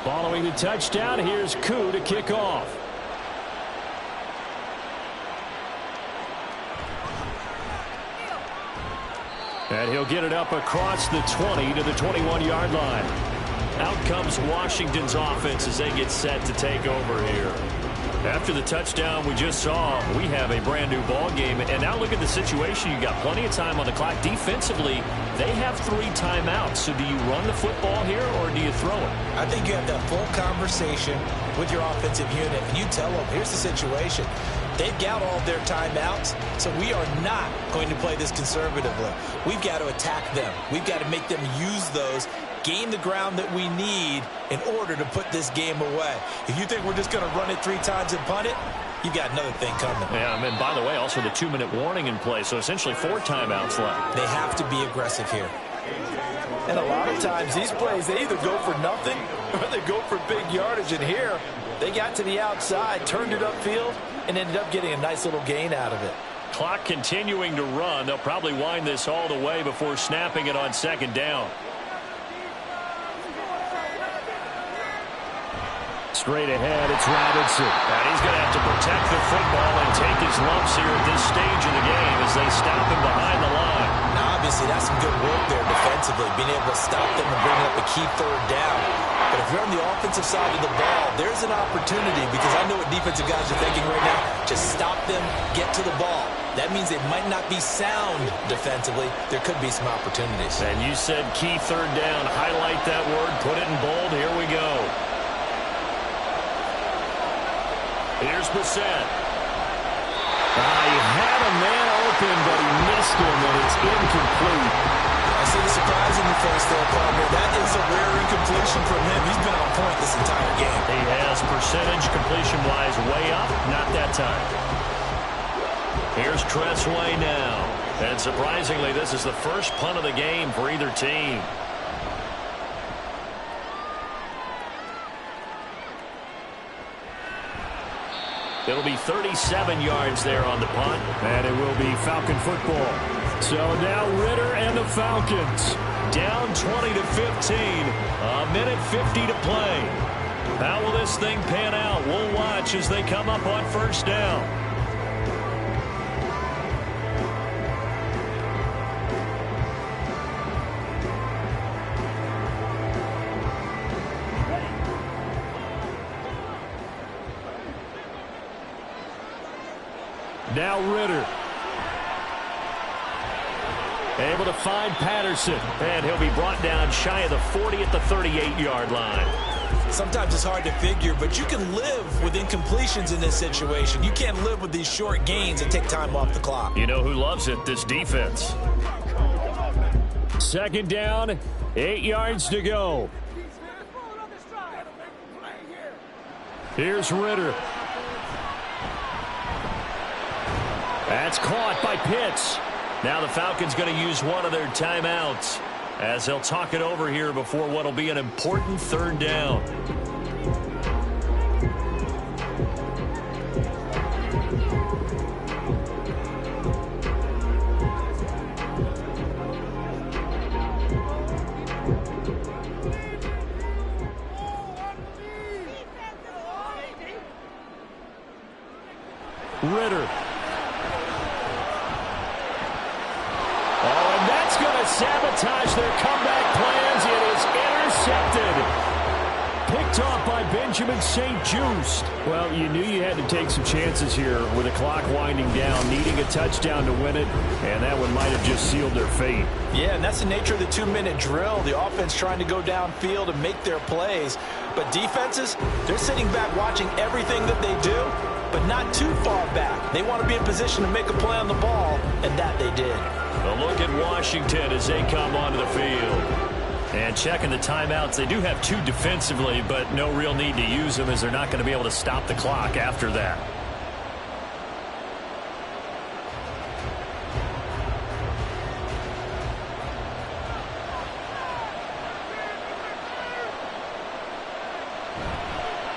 Following the touchdown, here's Koo to kick off. And he'll get it up across the 20 to the 21-yard line. Out comes Washington's offense as they get set to take over here. After the touchdown we just saw, we have a brand new ball game. And now look at the situation. You got plenty of time on the clock. Defensively, they have 3 timeouts. So do you run the football here or do you throw it? I think you have that full conversation with your offensive unit, and you tell them, here's the situation. They've got all of their timeouts, so we are not going to play this conservatively. We've got to attack them. We've got to make them use those gain the ground that we need in order to put this game away. If you think we're just going to run it 3 times and punt it, you got another thing coming. Yeah, and by the way, also the 2-minute warning in play, so essentially 4 timeouts left. They have to be aggressive here. And a lot of times these plays, they either go for nothing or they go for big yardage. And here, they got to the outside, turned it upfield, and ended up getting a nice little gain out of it. Clock continuing to run. They'll probably wind this all the way before snapping it on 2nd down. Straight ahead, it's Robinson. And he's going to have to protect the football and take his lumps here at this stage of the game as they stop him behind the line. Now, obviously, that's some good work there defensively, being able to stop them and bring up a key 3rd down. But if you're on the offensive side of the ball, there's an opportunity, because I know what defensive guys are thinking right now. Just stop them, get to the ball. That means they might not be sound defensively. There could be some opportunities. And you said key 3rd down. Highlight that word. Put it in bold. Here we go. Here's Bissett. He had a man open, but he missed him, and it's incomplete. I see the surprise in your face there, partner. That is a rare incompletion from him. He's been on point this entire game. He has percentage completion-wise way up. Not that time. Here's Tressway now. And surprisingly, this is the first punt of the game for either team. It'll be 37 yards there on the punt. And it will be Falcon football. So now Ritter and the Falcons down 20-15. A minute 50 to play. How will this thing pan out? We'll watch as they come up on 1st down. Now Ritter. Able to find Patterson. And he'll be brought down shy of the 40 at the 38-yard line. Sometimes it's hard to figure, but you can live with incompletions in this situation. You can't live with these short gains and take time off the clock. You know who loves it? This defense. 2nd down, 8 yards to go. Here's Ritter. That's caught by Pitts. Now the Falcons going to use one of their timeouts as they'll talk it over here before what will be an important 3rd down. Ritter. Sabotage their comeback plans. It is intercepted. Picked off by Benjamin St. Just. Well, you knew you had to take some chances here with the clock winding down, needing a touchdown to win it, and that one might have just sealed their fate. Yeah, and that's the nature of the 2-minute drill. The offense trying to go downfield and make their plays. But defenses, they're sitting back watching everything that they do, but not too far back. They want to be in position to make a play on the ball, and that they did. A look at Washington as they come onto the field. And checking the timeouts, they do have 2 defensively, but no real need to use them as they're not going to be able to stop the clock after that.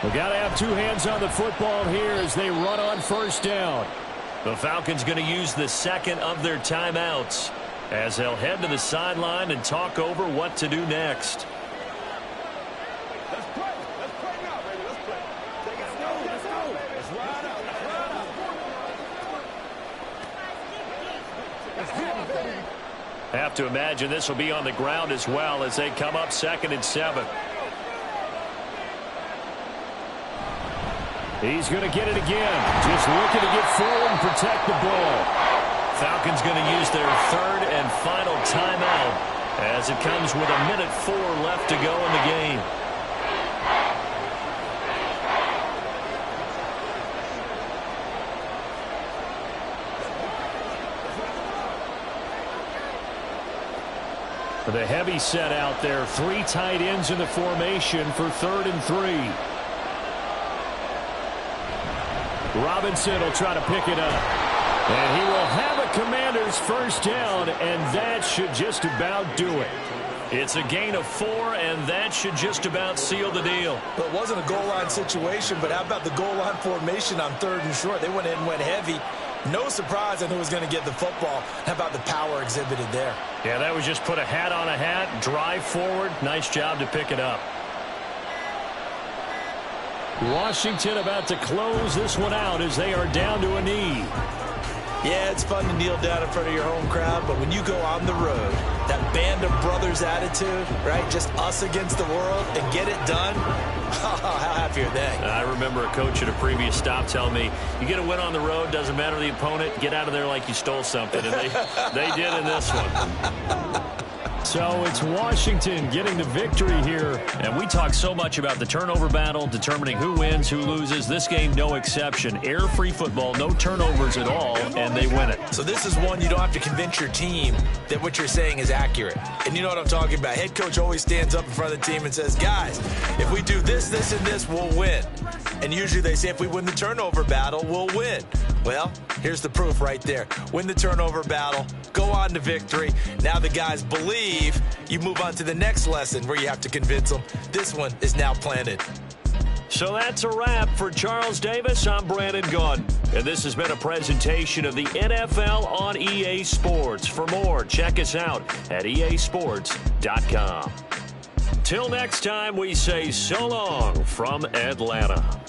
We've got to have 2 hands on the football here as they run on 1st down. The Falcons going to use the 2nd of their timeouts as they'll head to the sideline and talk over what to do next. Let's play. Let's play now, baby. Let's play. Let's go. Let's go. Let's ride out. Let's ride out. Let's go, baby. Have to imagine this will be on the ground as well as they come up 2nd and 7. He's going to get it again. Just looking to get forward and protect the ball. Falcons going to use their 3rd and final timeout as it comes with a minute 4 left to go in the game. The heavy set out there. 3 tight ends in the formation for 3rd and 3. Robinson will try to pick it up. And he will have a Commanders first down, and that should just about do it. It's a gain of 4, and that should just about seal the deal. Well, it wasn't a goal line situation, but how about the goal line formation on 3rd and short? They went in and went heavy. No surprise on who was going to get the football. How about the power exhibited there? Yeah, that was just put a hat on a hat, drive forward. Nice job to pick it up. Washington about to close this one out as they are down to a knee. Yeah, it's fun to kneel down in front of your home crowd, but when you go on the road, that band of brothers attitude, right, just us against the world, and get it done, how happy are they? I remember a coach at a previous stop telling me, you get a win on the road, doesn't matter the opponent, get out of there like you stole something, and they did in this one. So it's Washington getting the victory here. And we talk so much about the turnover battle, determining who wins, who loses. This game, no exception. Air-free football, no turnovers at all, and they win it. So this is one you don't have to convince your team that what you're saying is accurate. And you know what I'm talking about. Head coach always stands up in front of the team and says, guys, if we do this, this, and this, we'll win. And usually they say if we win the turnover battle, we'll win. Well, here's the proof right there. Win the turnover battle, go on to victory. Now the guys believe. You move on to the next lesson where you have to convince them. This one is now planted. So that's a wrap for Charles Davis. I'm Brandon Gunn. And this has been a presentation of the NFL on EA Sports. For more, check us out at easports.com. Till next time, we say so long from Atlanta.